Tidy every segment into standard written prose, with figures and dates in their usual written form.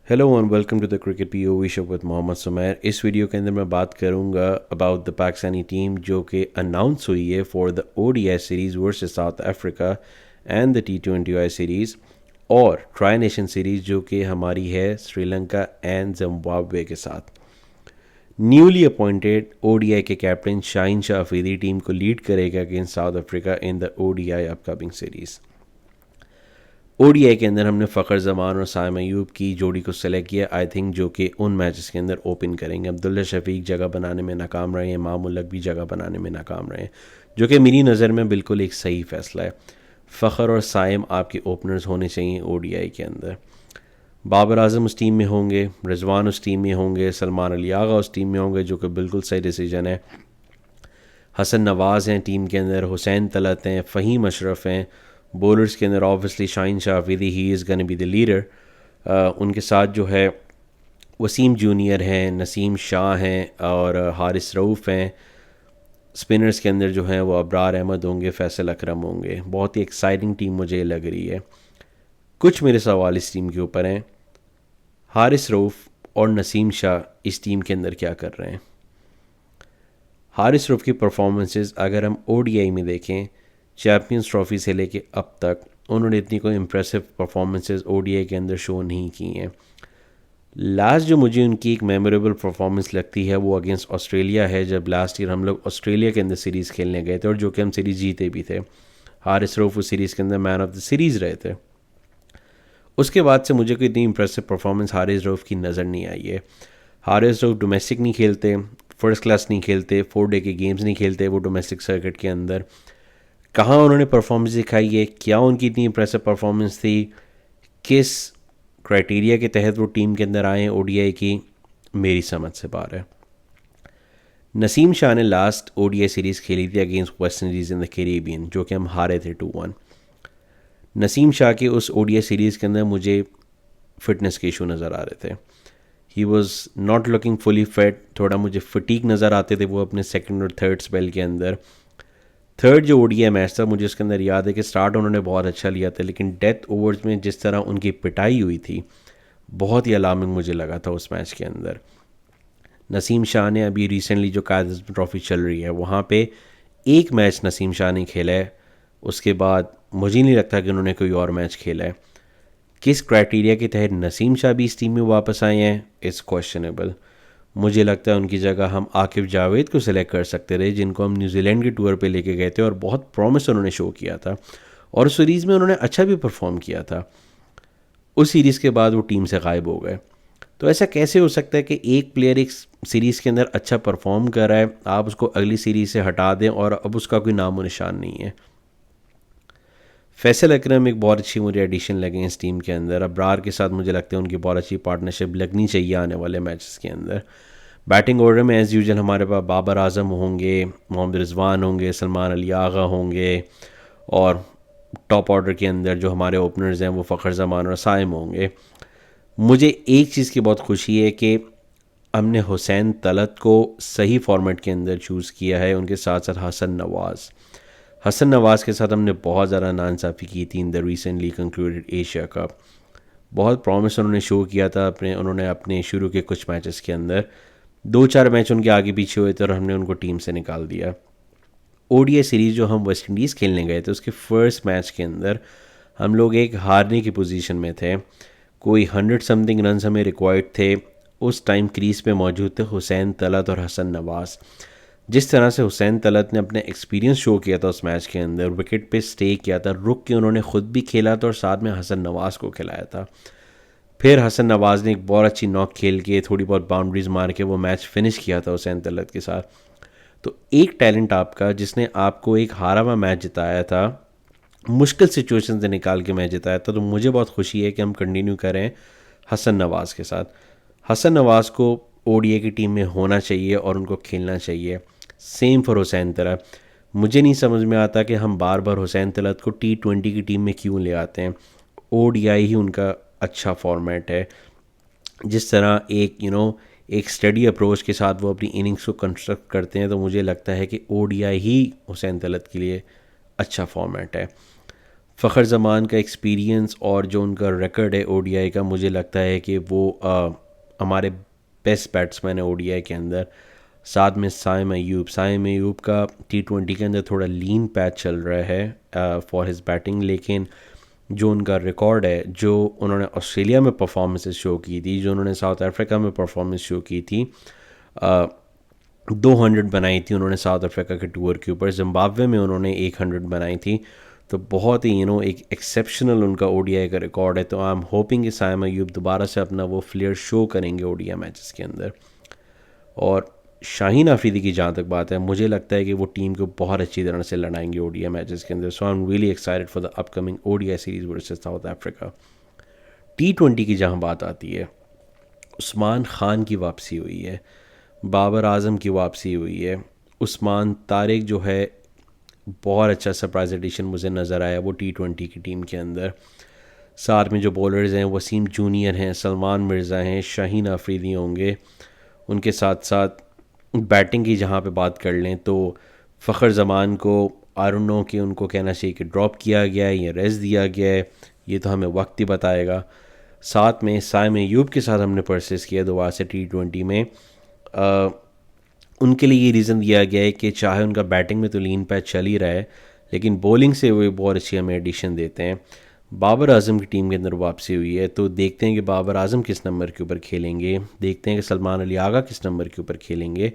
Hello and welcome to the cricket POV show with Mohammad Sumair. इस video के अंदर मैं बात करूंगा अबाउट द पाकिस्तानी टीम जो कि अनाउंस हुई है for the ODI series versus South Africa and the टी20आई सीरीज़ और ट्राई नेशन सीरीज़ जो कि हमारी है श्रीलंका एंड जिम्बाब्वे के साथ। न्यूली अपॉइंटेड ओडीआई के कैप्टन शाहीन शाह अफरीदी टीम को लीड करेगा against South Africa in the ODI upcoming series. ODI के अंदर हमने फ़खर जमान और साइम अयूब की जोड़ी को सेलेक्ट किया, आई थिंक, जो कि उन मैचेस के अंदर ओपन करेंगे। अब्दुल्ला शफीक जगह बनाने में नाकाम रहे हैं, मामूल हक भी जगह बनाने में नाकाम रहे हैं, जो कि मेरी नज़र में बिल्कुल एक सही फ़ैसला है। फ़खर और साइम आपके ओपनर्स होने चाहिए ओडीआई के अंदर। बाबर आजम उस टीम में होंगे, रिजवान उस टीम में होंगे, सलमान अली आगा उस टीम में होंगे, जो कि बिल्कुल सही डिसीजन है। हसन नवाज़ हैं टीम के अंदर, हुसैन तलत हैं, फ़हीम अशरफ हैं। बॉलर्स के अंदर obviously Shaheen Shah Afridi, he is gonna be the leader. उनके साथ जो है वसीम जूनियर हैं, नसीम शाह हैं और हारिस रऊफ़ हैं। स्पिनर्स के अंदर जो हैं वो अबरार अहमद होंगे, फैसल अकरम होंगे। बहुत ही एक्साइटिंग टीम मुझे लग रही है। कुछ मेरे सवाल इस टीम के ऊपर हैं। हारिस रऊफ़ और नसीम शाह इस टीम के अंदर क्या कर रहे हैं? हारिस रऊफ़ की परफॉर्मेंसेस अगर हम ओडीआई में देखें, चैम्पियंस ट्रॉफी से लेके अब तक उन्होंने इतनी कोई इम्प्रेसिव परफॉर्मेंसेस ओडीआई के अंदर शो नहीं की हैं। लास्ट जो मुझे उनकी एक मेमोरेबल परफॉर्मेंस लगती है वो अगेंस्ट ऑस्ट्रेलिया है, जब लास्ट ईयर हम लोग ऑस्ट्रेलिया के अंदर सीरीज़ खेलने गए थे और जो कि हम सीरीज़ जीते भी थे। हारिस रऊफ़ उस सीरीज़ के अंदर मैन ऑफ द सीरीज़ रहे थे। उसके बाद से मुझे कोई इतनी इंप्रेसिव परफॉर्मेंस हारिस रऊफ़ की नज़र नहीं आई है। हारिस रऊफ़ डोमेस्टिक नहीं खेलते, फर्स्ट क्लास नहीं खेलते, 4 डे के गेम्स नहीं खेलते वो डोमेस्टिक सर्किट के अंदर। कहाँ उन्होंने परफॉर्मेंस दिखाई है, क्या उनकी इतनी इंप्रेसिव परफॉर्मेंस थी, किस क्राइटेरिया के तहत वो टीम के अंदर आए हैं ओडीआई की, मेरी समझ से बाहर है। नसीम शाह ने लास्ट ओडीआई सीरीज़ खेली थी against West Indies in the Caribbean, जो कि हम हारे थे 2-1। नसीम शाह के उस ओडीआई सीरीज़ के अंदर मुझे फिटनेस के इशू नज़र आ रहे थे। He was not looking fully fit, थोड़ा मुझे फटीक नज़र आते थे वो अपने सेकंड और थर्ड स्पेल के अंदर। थर्ड जो ओडीआई मैच था मुझे उसके अंदर याद है कि स्टार्ट उन्होंने बहुत अच्छा लिया था, लेकिन डेथ ओवर्स में जिस तरह उनकी पिटाई हुई थी बहुत ही अलार्मिंग मुझे लगा था उस मैच के अंदर। नसीम शाह ने अभी रिसेंटली जो कायद ट्रॉफ़ी चल रही है वहाँ पे एक मैच नसीम शाह ने खेला है, उसके बाद मुझे नहीं लगता कि उन्होंने कोई और मैच खेला है। किस क्राइटेरिया के तहत नसीम शाह भी इस टीम में वापस आए हैं इट्स क्वेश्चनेबल। मुझे लगता है उनकी जगह हम आकिब जावेद को सिलेक्ट कर सकते थे, जिनको हम न्यूजीलैंड के टूर पे लेके गए थे और बहुत प्रॉमिस उन्होंने शो किया था और उस सीरीज़ में उन्होंने अच्छा भी परफॉर्म किया था। उस सीरीज़ के बाद वो टीम से गायब हो गए। तो ऐसा कैसे हो सकता है कि एक प्लेयर एक सीरीज़ के अंदर अच्छा परफॉर्म कर रहा है, आप उसको अगली सीरीज़ से हटा दें और अब उसका कोई नामो निशान नहीं है। फैसल अकरम एक बहुत अच्छी मुझे एडिशन लगे इस टीम के अंदर। अब्रार के साथ मुझे लगता है उनकी बहुत अच्छी पार्टनरशिप लगनी चाहिए आने वाले मैचेस के अंदर। बैटिंग ऑर्डर में एज़ यूजल हमारे पास बाबर आजम होंगे, मोहम्मद रिजवान होंगे, सलमान अली आगा होंगे और टॉप ऑर्डर के अंदर जो हमारे ओपनर्स हैं वो फ़खर जमान और साइम होंगे। मुझे एक चीज़ की बहुत खुशी है कि हमने हुसैन तलत को सही फॉर्मेट के अंदर चूज़ किया है, उनके साथ साथ हसन नवाज़ के साथ हमने बहुत ज़्यादा नाइंसाफ़ी की थी in the recently concluded Asia cup. बहुत प्रॉमिस उन्होंने शो किया था उन्होंने अपने शुरू के कुछ मैचेस के अंदर। 2-4 मैच उनके आगे पीछे हुए थे और हमने उनको टीम से निकाल दिया। ओडीआई सीरीज़ जो हम वेस्ट इंडीज़ खेलने गए थे उसके फर्स्ट मैच के अंदर हम लोग एक हारने की पोजीशन में थे, कोई 100 समथिंग रन हमें रिक्वायर्ड थे। उस टाइम क्रीज पे मौजूद थे हुसैन तलत और हसन नवाज़। जिस तरह से हुसैन तलत ने अपना एक्सपीरियंस शो किया था उस मैच के अंदर, विकेट पे स्टे किया था, रुक के उन्होंने ख़ुद भी खेला था और साथ में हसन नवाज़ को खिलाया था। फिर हसन नवाज़ ने एक बहुत अच्छी नॉक खेल के थोड़ी बहुत बाउंड्रीज मार के वो मैच फिनिश किया था हुसैन तलत के साथ। तो एक टैलेंट आपका जिसने आपको एक हारा हुआ मैच जिताया था, मुश्किल सिचुएशन से निकाल के मैच जिताया था, तो मुझे बहुत खुशी है कि हम कंटिन्यू करें हसन नवाज़ के साथ। हसन नवाज़ को ओडीआई की टीम में होना चाहिए और उनको खेलना चाहिए। Same for Hussain Talat. मुझे नहीं समझ में आता कि हम बार बार हुसैन तलत को T20 की टीम में क्यों ले आते हैं। ओडीआई ही उनका अच्छा फॉर्मेट है। जिस तरह एक स्टडी अप्रोच के साथ वो अपनी इनिंग्स को कंस्ट्रक्ट करते हैं, तो मुझे लगता है कि ओडीआई ही हुसैन तलत के लिए अच्छा फॉर्मेट है। फ़खर जमान का एक्सपीरियंस और जो उनका रिकॉर्ड है ओडीआई का, मुझे लगता है कि वो हमारे बेस्ट बैट्समैन है ओडीआई के अंदर। साथ में साइम अयूब का टी20 के अंदर थोड़ा लीन पैच चल रहा है फॉर हिज बैटिंग, लेकिन जो उनका रिकॉर्ड है, जो उन्होंने ऑस्ट्रेलिया में परफॉर्मेंसेस शो की थी, जो उन्होंने साउथ अफ्रीका में परफॉर्मेंस शो की थी, 200 बनाई थी उन्होंने साउथ अफ्रीका के टूर के ऊपर, जिम्बाब्वे में उन्होंने 100 बनाई थी। तो बहुत ही एक एक्सेप्शनल उनका ओडीआई का रिकॉर्ड है। तो आई एम होपिंग कि साइम अयूब दोबारा से अपना वो फ्लेयर शो करेंगे ओडीआई मैचेस के अंदर। और शाहीन अफरीदी की जहाँ तक बात है, मुझे लगता है कि वो टीम को बहुत अच्छी तरह से लड़ाएंगे ओडीआई मैचेस के अंदर। So I am really excited for the upcoming ODI series versus South Africa. टी20 की जहाँ बात आती है, उस्मान खान की वापसी हुई है, बाबर आजम की वापसी हुई है। उस्मान तारिक जो है, बहुत अच्छा सरप्राइज एडिशन मुझे नज़र आया वो टी20 की टीम के अंदर। साथ में जो बॉलर्स हैं, वसीम जूनियर हैं, सलमान मिर्ज़ा हैं, शाहीन अफरीदी होंगे। उनके साथ साथ बैटिंग की जहाँ पे बात कर लें तो फ़खर ज़मान को आई डोंट नो कि उनको कहना चाहिए कि ड्रॉप किया गया है या रेस्ट दिया गया है, ये तो हमें वक्त ही बताएगा। साथ में साइम अयूब के साथ हमने परचेस किया दोबारा से टी20 में। उनके लिए ये रीज़न दिया गया है कि चाहे उनका बैटिंग में तो लीन पैच चल ही रहा है, लेकिन बॉलिंग से वो बहुत अच्छी हमें एडिशन देते हैं। बाबर आजम की टीम के अंदर वापसी हुई है, तो देखते हैं कि बाबर आजम किस नंबर के ऊपर खेलेंगे, देखते हैं कि सलमान अली आगा किस नंबर के ऊपर खेलेंगे।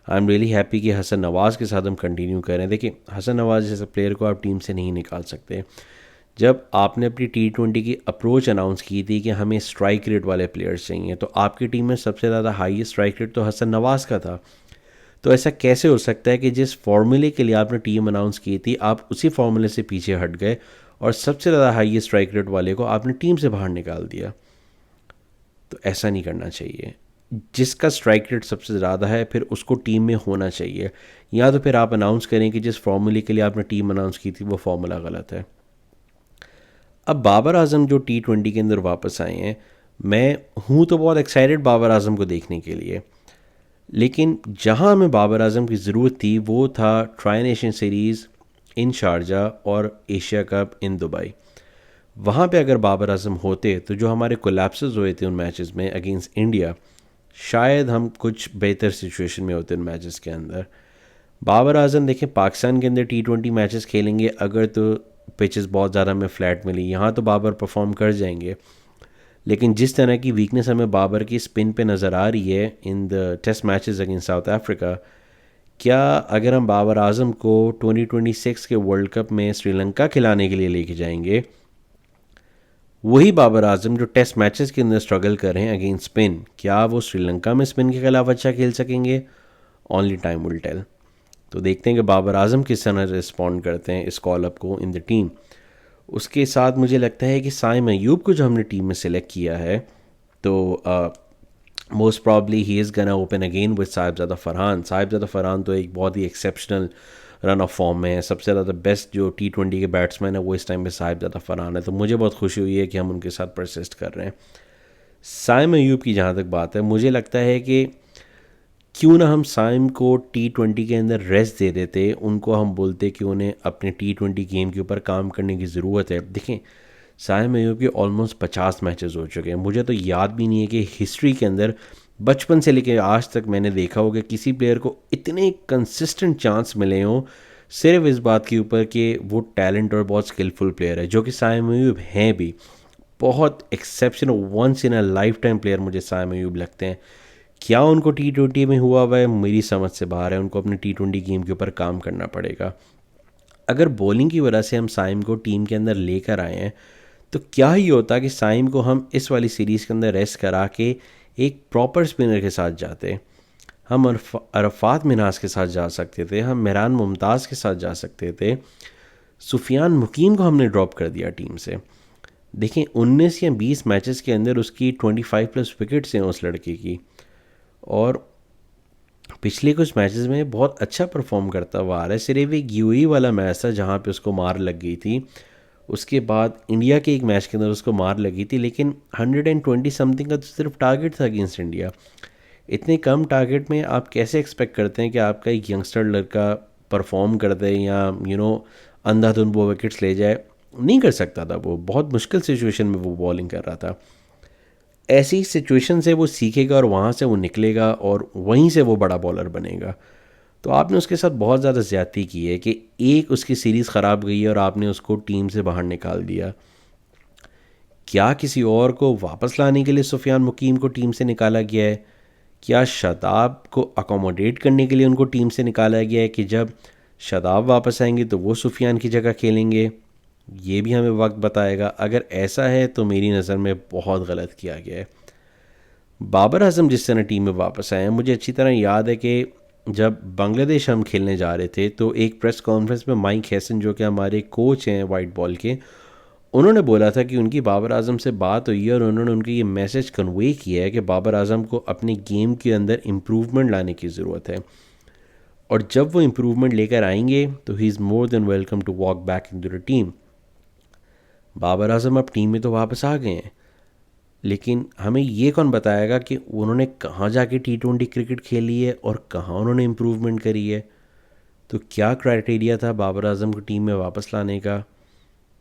आई एम रियली हैप्पी कि हसन नवाज़ के साथ हम कंटिन्यू करें। देखिए, हसन नवाज़ जैसे प्लेयर को आप टीम से नहीं निकाल सकते। जब आपने अपनी टी20 की अप्रोच अनाउंस की थी कि हमें स्ट्राइक रेट वाले प्लेयर्स चाहिए, तो आपकी टीम में सबसे ज़्यादा हाईएस्ट स्ट्राइक रेट तो हसन नवाज़ का था। तो ऐसा कैसे हो सकता है कि जिस फार्मूले के लिए आपने टीम अनाउंस की थी, आप उसी फार्मूले से पीछे हट गए और सबसे ज़्यादा हाईएस्ट स्ट्राइक रेट वाले को आपने टीम से बाहर निकाल दिया? तो ऐसा नहीं करना चाहिए। जिसका स्ट्राइक रेट सबसे ज़्यादा है फिर उसको टीम में होना चाहिए, या तो फिर आप अनाउंस करें कि जिस फार्मूले के लिए आपने टीम अनाउंस की थी वो फार्मूला गलत है। अब बाबर आजम जो टी20 के अंदर वापस आए हैं, मैं हूँ तो बहुत एक्साइटेड बाबर आजम को देखने के लिए, लेकिन जहाँ हमें बाबर आजम की ज़रूरत थी वो था try nation series in Sharjah और एशिया कप इन दुबई। वहाँ पे अगर बाबर आजम होते तो जो हमारे कोलैप्सेस हुए थे उन मैचेस में अगेंस्ट इंडिया, शायद हम कुछ बेहतर सिचुएशन में होते उन मैचेस के अंदर। बाबर आजम देखें, पाकिस्तान के अंदर टी20 मैचेस खेलेंगे अगर, तो पिचेस बहुत ज़्यादा हमें फ्लैट मिली, यहाँ तो बाबर परफॉर्म कर जाएंगे। लेकिन जिस तरह की वीकनेस हमें बाबर की स्पिन पे नज़र आ रही है in the test matches against South Africa, क्या अगर हम बाबर आजम को 2026 के वर्ल्ड कप में श्रीलंका खिलाने के लिए लेके जाएंगे, वही बाबर आजम जो टेस्ट मैचेस के अंदर स्ट्रगल कर रहे हैं अगेंस्ट स्पिन, क्या वो श्रीलंका में स्पिन के खिलाफ अच्छा खेल सकेंगे? Only time will tell. तो देखते हैं कि बाबर आजम किस तरह रिस्पॉन्ड करते हैं इस कॉल अप को इन द टीम। उसके साथ मुझे लगता है कि साइम अयूब को जो हमने टीम में सेलेक्ट किया है, तो मोस्ट प्रॉब्ली ही इज़ गना open again with Sahibzada Farhan. Sahibzada Farhan तो एक बहुत ही एक्सेप्शनल रन ऑफ फॉर्म में है। सबसे ज़्यादा बेस्ट जो टी20 के बैट्समैन है वो इस टाइम पे साहिबजादा फरहान है। तो मुझे बहुत खुशी हुई है कि हम उनके साथ परसिस्ट कर रहे हैं। साइम अयूब की जहाँ तक बात है, मुझे लगता है कि क्यों ना हम साइम को टी20 के अंदर रेस्ट दे देते, उनको हम बोलते कि उन्हें अपने टी20 गेम के ऊपर काम करने की ज़रूरत है। देखें, साइम अयूब के ऑलमोस्ट 50 मैचेस हो चुके हैं। मुझे तो याद भी नहीं है कि हिस्ट्री के अंदर बचपन से लेकर आज तक मैंने देखा होगा किसी प्लेयर को इतने कंसिस्टेंट चांस मिले हों, सिर्फ इस बात के ऊपर कि वो टैलेंट और बहुत स्किलफुल प्लेयर है, जो कि साइम अयूब हैं भी। बहुत exceptional once in a lifetime player मुझे साइम अयूब लगते हैं। क्या उनको टी20 में हुआ है मेरी समझ से बाहर है। उनको अपने टी20 गेम के ऊपर काम करना पड़ेगा। अगर बॉलिंग की वजह से हम साइम को टीम के अंदर लेकर आए हैं, तो क्या ही होता कि साइम को हम इस वाली सीरीज़ के अंदर रेस्ट करा के एक प्रॉपर स्पिनर के साथ जाते। हम अरफात मिनाज के साथ जा सकते थे, हम मेहरान मुमताज़ के साथ जा सकते थे। सुफियान मुकीम को हमने ड्रॉप कर दिया टीम से। देखें, 19 या 20 मैचेस के अंदर उसकी 25+ विकेट्स हैं उस लड़के की, और पिछले कुछ मैचेस में बहुत अच्छा परफॉर्म करता हुआ आ रहा है। सिर्फ एक यूएई वाला मैच था जहाँ पे उसको मार लग गई थी, उसके बाद इंडिया के एक मैच के अंदर उसको मार लगी थी, लेकिन 120 समथिंग का तो सिर्फ टारगेट था अगेंस्ट इंडिया। इतने कम टारगेट में आप कैसे एक्सपेक्ट करते हैं कि आपका एक यंगस्टर लड़का परफॉर्म कर दे या अंधाधुंध वो विकेट्स ले जाए? नहीं कर सकता था, वो बहुत मुश्किल सिचुएशन में वो बॉलिंग कर रहा था। ऐसी सिचुएशन से वो सीखेगा और वहाँ से वो निकलेगा और वहीं से वो बड़ा बॉलर बनेगा। तो आपने उसके साथ बहुत ज़्यादा ज़्यादती की है कि एक उसकी सीरीज़ ख़राब गई है और आपने उसको टीम से बाहर निकाल दिया। क्या किसी और को वापस लाने के लिए सुफियान मुकीम को टीम से निकाला गया है? क्या शादाब को अकोमोडेट करने के लिए उनको टीम से निकाला गया है कि जब शादाब वापस आएंगे तो वो सुफियान की जगह खेलेंगे? ये भी हमें वक्त बताएगा। अगर ऐसा है तो मेरी नज़र में बहुत गलत किया गया है। बाबर आजम जिस तरह टीम में वापस आए हैं, मुझे अच्छी तरह याद है कि जब बांग्लादेश हम खेलने जा रहे थे तो एक प्रेस कॉन्फ्रेंस में माइक हैसन जो कि हमारे कोच हैं वाइट बॉल के, उन्होंने बोला था कि उनकी बाबर आजम से बात हुई है और उन्होंने उनको ये मैसेज कन्वे किया है कि बाबर आजम को अपने गेम के अंदर इम्प्रूवमेंट लाने की ज़रूरत है, और जब वो इम्प्रूवमेंट लेकर आएंगे तो he is more than welcome to walk back in to the team. Babar Azam अब टीम में तो वापस आ गए हैं, लेकिन हमें ये कौन बताएगा कि उन्होंने कहाँ जाके T20 क्रिकेट खेली है और कहाँ उन्होंने इम्प्रूवमेंट करी है? तो क्या क्राइटेरिया था बाबर आजम को टीम में वापस लाने का?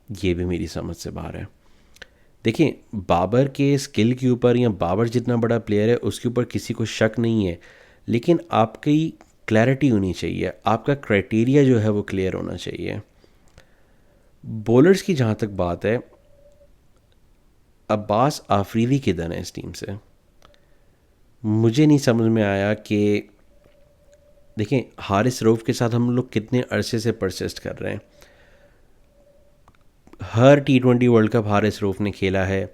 ये भी मेरी समझ से बाहर है। देखिए, बाबर के स्किल के ऊपर या बाबर जितना बड़ा प्लेयर है उसके ऊपर किसी को शक नहीं है, लेकिन आपकी क्लैरिटी होनी चाहिए, आपका क्राइटेरिया जो है वो क्लियर होना चाहिए। बॉलर्स की जहाँ तक बात है, अब्बास आफरीदी किधर है इस टीम से? मुझे नहीं समझ में आया कि देखें, हारिस रऊफ़ के साथ हम लोग कितने अरसे से परसिस्ट कर रहे हैं। हर T20 world cup Haris Rauf ने खेला है,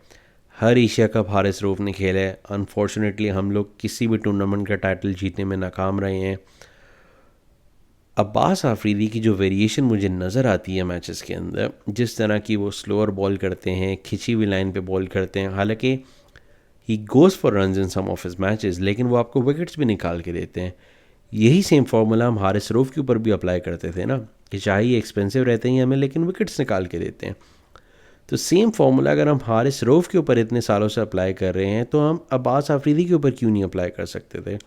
हर एशिया कप हारिस रऊफ़ ने खेला है। अनफॉर्चुनेटली हम लोग किसी भी टूर्नामेंट का टाइटल जीतने में नाकाम रहे हैं। अब्बास आफरीदी की जो वेरिएशन मुझे नज़र आती है मैचेस के अंदर, जिस तरह की वो स्लोअर बॉल करते हैं, खिंची हुई लाइन पे बॉल करते हैं, हालांकि he goes for runs in some of his matches, लेकिन वो आपको विकेट्स भी निकाल के देते हैं। यही सेम फार्मूला हम हारिस रऊफ़ के ऊपर भी अप्लाई करते थे ना, कि चाहे ये एक्सपेंसिव रहते हैं हमें, लेकिन विकेट्स निकाल के देते हैं। तो सेम फार्मूला अगर हम हारिस रऊफ़ के ऊपर इतने सालों से अप्लाई कर रहे हैं तो हम अब्बास आफरीदी के ऊपर क्यों नहीं अप्लाई कर सकते थे?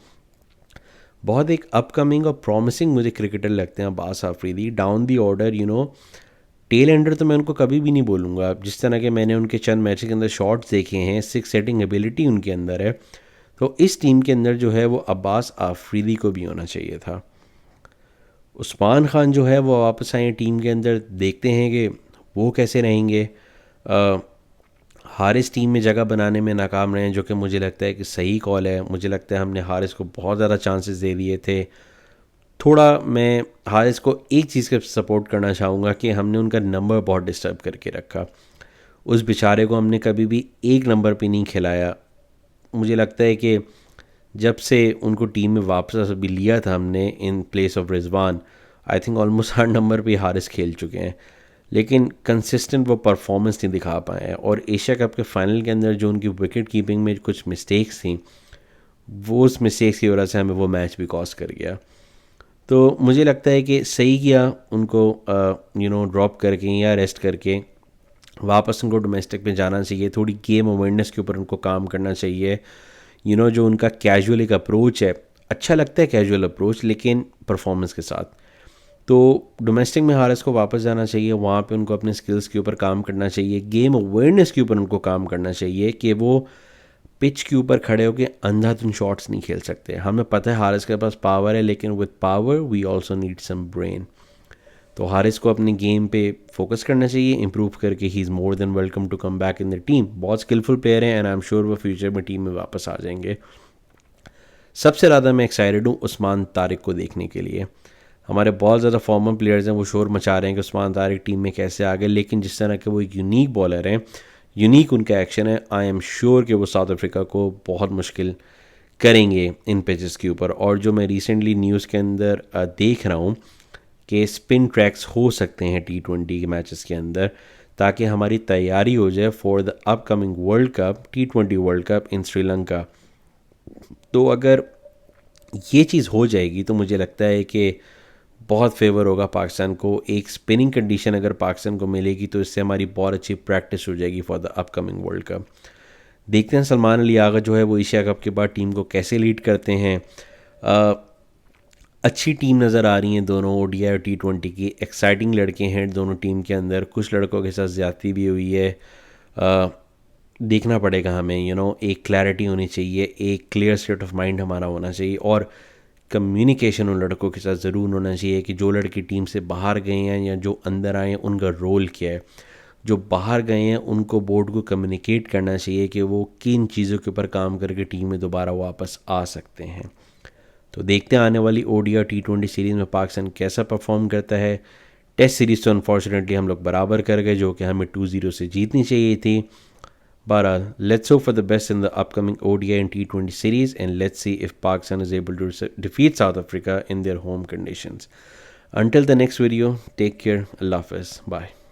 बहुत एक अपकमिंग और प्रॉमिसिंग मुझे क्रिकेटर लगते हैं Abbas Afridi. Down the order, tail ender तो मैं उनको कभी भी नहीं बोलूँगा। जिस तरह के मैंने उनके चंद मैच के अंदर शॉट्स देखे हैं, सिक्स सेटिंग एबिलिटी उनके अंदर है, तो इस टीम के अंदर जो है वो अब्बास आफरीदी को भी होना चाहिए था। उस्मान खान जो है वो वापस आए टीम के अंदर, देखते हैं कि वो कैसे रहेंगे। हारिस टीम में जगह बनाने में नाकाम रहे हैं, जो कि मुझे लगता है कि सही कॉल है। मुझे लगता है हमने हारिस को बहुत ज़्यादा चांसेस दे दिए थे। थोड़ा मैं हारिस को एक चीज़ का सपोर्ट करना चाहूँगा कि हमने उनका नंबर बहुत डिस्टर्ब करके रखा। उस बेचारे को हमने कभी भी एक नंबर पे नहीं खिलाया। मुझे लगता है कि जब से उनको टीम में वापस अभी लिया था हमने in place of Rizwan, I think almost her number पे हारिस खेल चुके हैं, लेकिन कंसिस्टेंट वो परफॉर्मेंस नहीं दिखा पाए हैं। और एशिया कप के फाइनल के अंदर जो उनकी विकेट कीपिंग में कुछ मिस्टेक्स थी, वो उस मिस्टेक्स की वजह से हमें वो मैच भी कॉस्ट कर गया। तो मुझे लगता है कि सही किया उनको ड्रॉप करके या रेस्ट करके वापस उनको डोमेस्टिक में जाना चाहिए। थोड़ी गेम अवेयरनेस के ऊपर उनको काम करना चाहिए। जो उनका कैजुअल एक अप्रोच है, अच्छा लगता है कैजुअल अप्रोच, लेकिन परफॉर्मेंस के साथ। तो डोमेस्टिक में हारिस को वापस जाना चाहिए, वहाँ पे उनको अपने स्किल्स के ऊपर काम करना चाहिए, गेम अवेयरनेस के ऊपर उनको काम करना चाहिए कि वो पिच के ऊपर खड़े होकर अंधाधुन शॉट्स नहीं खेल सकते। हमें पता है हारिस के पास पावर है, लेकिन with power we also need some brain. तो हारिस को अपने गेम पे फोकस करना चाहिए, इंप्रूव करके he is more than welcome to come back in the team. बहुत स्किलफुल प्लेयर हैं एंड आई एम श्योर वो फ्यूचर में टीम में वापस आ जाएंगे। सबसे ज़्यादा मैं एक्साइटेड हूँ उस्मान तारिक को देखने के लिए। हमारे बहुत ज़्यादा फॉर्मर प्लेयर्स हैं, वो शोर मचा रहे हैं कि उस्मान तारिक टीम में कैसे आ गए, लेकिन जिस तरह के वो एक यूनिक बॉलर हैं, यूनिक उनका एक्शन है, आई एम श्योर कि वो साउथ अफ्रीका को बहुत मुश्किल करेंगे इन पिचेस के ऊपर। और जो मैं रिसेंटली न्यूज़ के अंदर देख रहा हूँ कि स्पिन ट्रैक्स हो सकते हैं T20 के मैचेस के अंदर, ताकि हमारी तैयारी हो जाए for the upcoming world cup, T20 world cup in Sri Lanka. तो अगर ये चीज़ हो जाएगी तो मुझे लगता है कि बहुत फेवर होगा पाकिस्तान को। एक स्पिनिंग कंडीशन अगर पाकिस्तान को मिलेगी तो इससे हमारी बहुत अच्छी प्रैक्टिस हो जाएगी for the upcoming world cup. देखते हैं सलमान अली आगा जो है वो एशिया कप के बाद टीम को कैसे लीड करते हैं। अच्छी टीम नज़र आ रही हैं दोनों ओडीआई और T20 की। एक्साइटिंग लड़के हैं दोनों टीम के अंदर। कुछ लड़कों के साथ ज़्यादती भी हुई है। अ, देखना पड़ेगा हमें, एक क्लैरिटी होनी चाहिए, एक क्लियर स्टेट ऑफ माइंड हमारा होना चाहिए, और कम्युनिकेशन उन लड़कों के साथ ज़रूर होना चाहिए कि जो लड़के टीम से बाहर गए हैं या जो अंदर आए हैं उनका रोल क्या है। जो बाहर गए हैं उनको बोर्ड को कम्युनिकेट करना चाहिए कि वो किन चीज़ों के ऊपर काम करके टीम में दोबारा वापस आ सकते हैं। तो देखते हैं आने वाली ओडी और T20 सीरीज़ में पाकिस्तान कैसा परफॉर्म करता है। टेस्ट सीरीज़ तो अनफॉर्चुनेटली हम लोग बराबर कर गए, जो कि हमें 2-0 से जीतनी चाहिए थी। बहरहाल, let's hope for the best in the upcoming ODI and T20 series, and let's see if Pakistan is able to defeat South Africa in their home conditions. Until the next video, take care. Allah Hafiz. Bye.